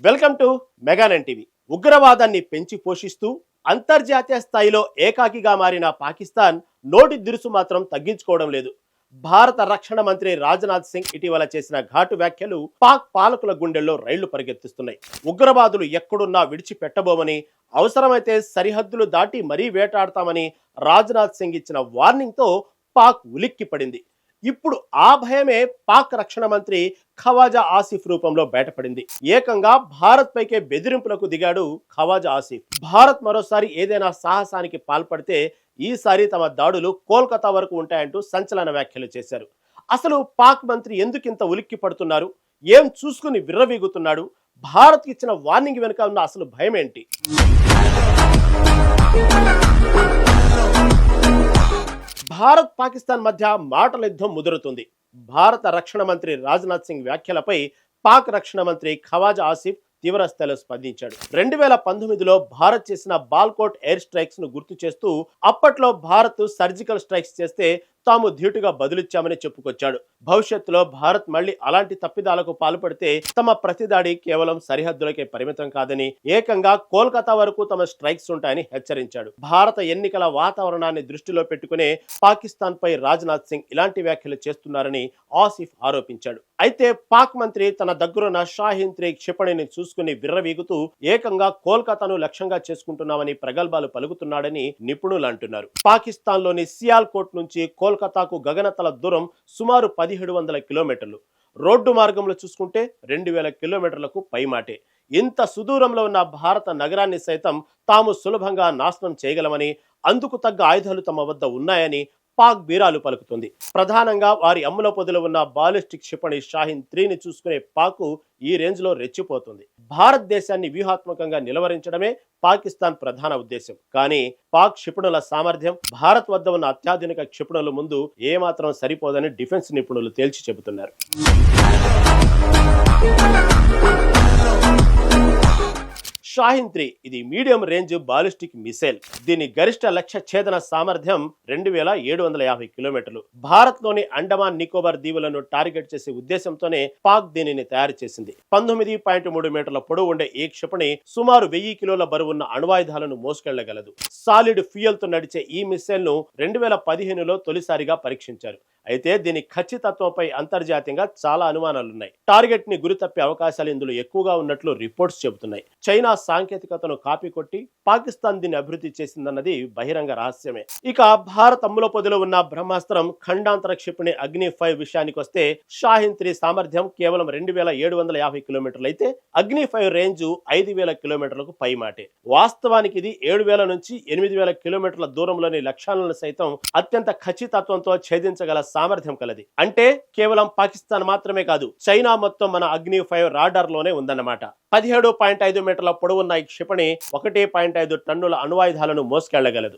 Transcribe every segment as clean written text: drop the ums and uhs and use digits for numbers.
Welcome to మెగానన్ TV. ఉగ్రవాదాన్ని పెంచి పోషిస్తూ అంతర్జాతీయ స్థాయిలో ఏకాకిగా మారిన పాకిస్తాన్ నోటి దిరుసు మాత్రం తగ్గించుకోవడం లేదు. భారత రక్షణ మంత్రి రాజ్నాథ్ సింగ్ ఇటీవల చేసిన ఘాటు వ్యాఖ్యలు పాక్ పాలకుల గుండెల్లో రైళ్లు పరిగెత్తిస్తున్నాయి. ఉగ్రవాదులు ఎక్కడున్నా విడిచిపెట్టబోమని, అవసరమైతే సరిహద్దులు దాటి మరీ వేటాడతామని రాజ్నాథ్ సింగ్ ఇచ్చిన వార్నింగ్ తో పాక్ ఉలిక్కి పడింది. ఇప్పుడు ఆ భయమే పాక్ రక్షణ మంత్రి ఖవాజా ఆసిఫ్ రూపంలో బయటపడింది. ఏకంగా భారత్ పైకే బెదిరింపులకు దిగాడు ఖవాజా ఆసిఫ్. భారత్ మరోసారి ఏదైనా సాహసానికి పాల్పడితే ఈసారి తమ దాడులు కోల్కతా వరకు ఉంటాయంటూ సంచలన వ్యాఖ్యలు చేశారు. అసలు పాక్ మంత్రి ఎందుకింత ఉలిక్కి పడుతున్నారు? ఏం చూసుకుని విర్రవీగుతున్నాడు? భారత్ ఇచ్చిన వార్నింగ్ వెనుక ఉన్న అసలు భయం ఏంటి? భారత్ పాకిస్తాన్ మధ్య మాటల యుద్ధం ముదురుతుంది. భారత రక్షణ మంత్రి రాజ్నాథ్ సింగ్ వ్యాఖ్యలపై పాక్ రక్షణ మంత్రి ఖవాజా ఆసిఫ్ తీవ్ర స్థాయిలో స్పందించాడు. 2019లో భారత్ చేసిన బాల్కోట్ ఎయిర్ స్ట్రైక్స్ ను గుర్తు చేస్తూ అప్పట్లో భారత్ సర్జికల్ స్ట్రైక్స్ చేస్తే తాము ధీటుగా బదులిచ్చామని చెప్పుకొచ్చాడు. భవిష్యత్తులో భారత్ మళ్లీ అలాంటి తప్పిదాలకు పాల్పడితే తమ ప్రతిదాడి కేవలం సరిహద్దులకే పరిమితం కాదని, ఏకంగా కోల్కతా వరకు తమ స్ట్రైక్స్ ఉంటాయని హెచ్చరించాడు. భారత ఎన్నికల వాతావరణాన్ని దృష్టిలో పెట్టుకునే పాకిస్తాన్ పై రాజ్నాథ్ సింగ్ ఇలాంటి వ్యాఖ్యలు చేస్తున్నారని ఆసిఫ్ ఆరోపించాడు. అయితే పాక్ మంత్రి తన దగ్గరున్న షాహీన్ 3 క్షిపణిని చూసుకుని విర్రవీగుతూ ఏకంగా కోల్కతాను లక్ష్యంగా చేసుకుంటున్నామని ప్రగల్భాలు పలుకుతున్నాడని నిపుణులు అంటున్నారు. పాకిస్తాన్ లోని సియాల్కోట్ నుంచి కోల్కతాకు గగనతల దూరం సుమారు 1700 కిలోమీటర్లు. రోడ్డు మార్గంలో చూసుకుంటే 2000 కిలోమీటర్లకు పైమాటే. ఇంత సుదూరంలో ఉన్న భారత నగరాన్ని సైతం తాము సులభంగా నాశనం చేయగలమని, అందుకు తగ్గ ఆయుధాలు తమ వద్ద ఉన్నాయని పాక్ బీరాలు పలుకుతుంది. ప్రధానంగా వారి అమ్ముల పొదిలో ఉన్న బాలిస్టిక్ క్షిపణి షాహీన్ 3ని చూసుకునే పాక్ ఈ రేంజ్ లో రెచ్చిపోతుంది. భారతదేశాన్ని వ్యూహాత్మకంగా నిలవరించడమే పాకిస్తాన్ ప్రధాన ఉద్దేశం. కానీ పాక్ క్షిపణుల సామర్థ్యం భారత్ వద్ద ఉన్న అత్యాధునిక క్షిపణుల ముందు ఏమాత్రం సరిపోదని డిఫెన్స్ నిపుణులు తేల్చి చెబుతున్నారు. షాహీన్ 3 ఇది మీడియం రేంజ్ బాలిస్టిక్ మిసైల్. దీని గరిష్ట లక్ష్య ఛేదన సామర్థ్యం 2750 కిలోమీటర్లు. భారత్ లోని అండమాన్ నికోబార్ దీవులను టార్గెట్ చేసే ఉద్దేశంతోనే పాక్ దీనిని తయారు చేసింది. 19.3 మీటర్ల పొడవు ఉండే ఈ క్షిపణి సుమారు 1000 కిలోల బరువున్న అణ్వాయుధాలను మోసుకెళ్లగలదు. సాలిడ్ ఫ్యూయల్ తో నడిచే ఈ మిసైల్ ను 2015లో తొలిసారిగా పరీక్షించారు. అయితే దీని ఖచ్చితత్వంపై అంతర్జాతీయంగా చాలా అనుమానాలున్నాయి. టార్గెట్ ని గురి తప్పే అవకాశాలు ఇందులో ఎక్కువగా ఉన్నట్లు రిపోర్ట్స్ చెబుతున్నాయి. చైనా సాంకేతికతను కాపీ కొట్టి పాకిస్తాన్ దీన్ని అభివృద్ధి చేసిందన్నది బహిరంగ రహస్యమే. ఇక భారత్ అమ్ముల పొదిలో ఉన్న బ్రహ్మాస్త్రం ఖండాంతర క్షిపణి అగ్ని 5 విషయానికి వస్తే షాహీన్ 3 సామర్థ్యం కేవలం 2750 కిలోమీటర్లు అయితే అగ్ని 5 రేంజ్ 5000 కిలోమీటర్లకు పైమాటే. వాస్తవానికి ఇది 7000 నుంచి 8000 కిలోమీటర్ల దూరంలోని లక్ష్యాలను సైతం అత్యంత ఖచ్చితత్వంతో ఛేదించగల సామర్థ్యం కలది. అంటే కేవలం పాకిస్తాన్ మాత్రమే కాదు, చైనా మొత్తం మన అగ్ని 5 రాడార్ లోనే ఉందన్నమాట. 17.5 మీటర్ల పొడవున్న ఈ క్షిపణి 1.5 టన్నుల అణ్వాయుధాలను మోసుకెళ్లగలదు.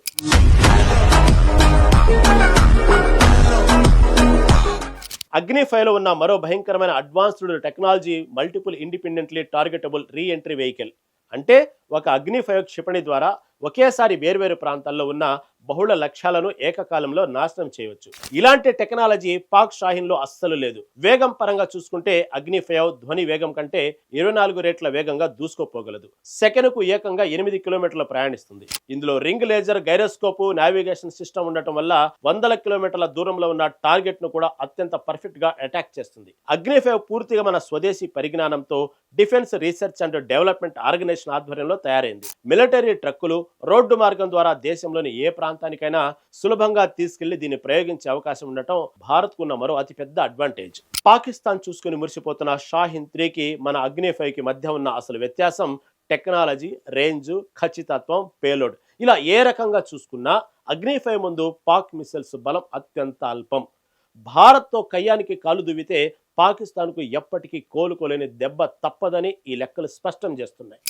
అగ్ని 5లో ఉన్న మరో భయంకరమైన advanced technology multiple independently targetable re entry vehicle. అంటే ఒక అగ్ని 5 క్షిపణి ద్వారా ఒకేసారి వేర్వేరు ప్రాంతాల్లో ఉన్న బహుళ లక్ష్యాలను ఏకకాలంలో నాశనం చేయవచ్చు. ఇలాంటి టెక్నాలజీ పాక్ షాహీన్ లో అస్సలు లేదు. వేగం పరంగా చూసుకుంటే అగ్ని 5 ధ్వని వేగం కంటే 24 రెట్ల వేగంగా దూసుకోపోగలదు. సెకనుకు ఏకంగా 8 కిలోమీటర్లు ప్రయాణిస్తుంది. ఇందులో ring laser, gyroscope, navigation system ఉండటం వల్ల 100 కిలోమీటర్ల దూరంలో ఉన్న టార్గెట్ ను కూడా అత్యంత పర్ఫెక్ట్ గా అటాక్ చేస్తుంది. అగ్ని 5 పూర్తిగా మన స్వదేశీ పరిజ్ఞానంతో defence research and development organisation ఆధ్వర్యంలో తయారైంది. మిలిటరీ ట్రక్కులు రోడ్డు మార్గం ద్వారా దేశంలోని ఏ ప్రాంతానికైనా సులభంగా తీసుకెళ్లి దీన్ని ప్రయోగించే అవకాశం ఉండటం భారత్ కున్న మరో అతిపెద్ద అడ్వాంటేజ్. పాకిస్తాన్ చూసుకుని మురిసిపోతున్న షాహీన్ 3కి మన అగ్ని 5కి మధ్య ఉన్న అసలు వ్యత్యాసం టెక్నాలజీ, రేంజ్, ఖచ్చితత్వం, పేలోడ్. ఇలా ఏ రకంగా చూసుకున్నా అగ్ని 5 ముందు పాక్ మిసైల్స్ బలం అత్యంత అల్పం. భారత్తో కయ్యానికి కాలు దువ్వితే పాకిస్తాన్కు ఎప్పటికీ కోలుకోలేని దెబ్బ తప్పదని ఈ లెక్కలు స్పష్టం చేస్తున్నాయి.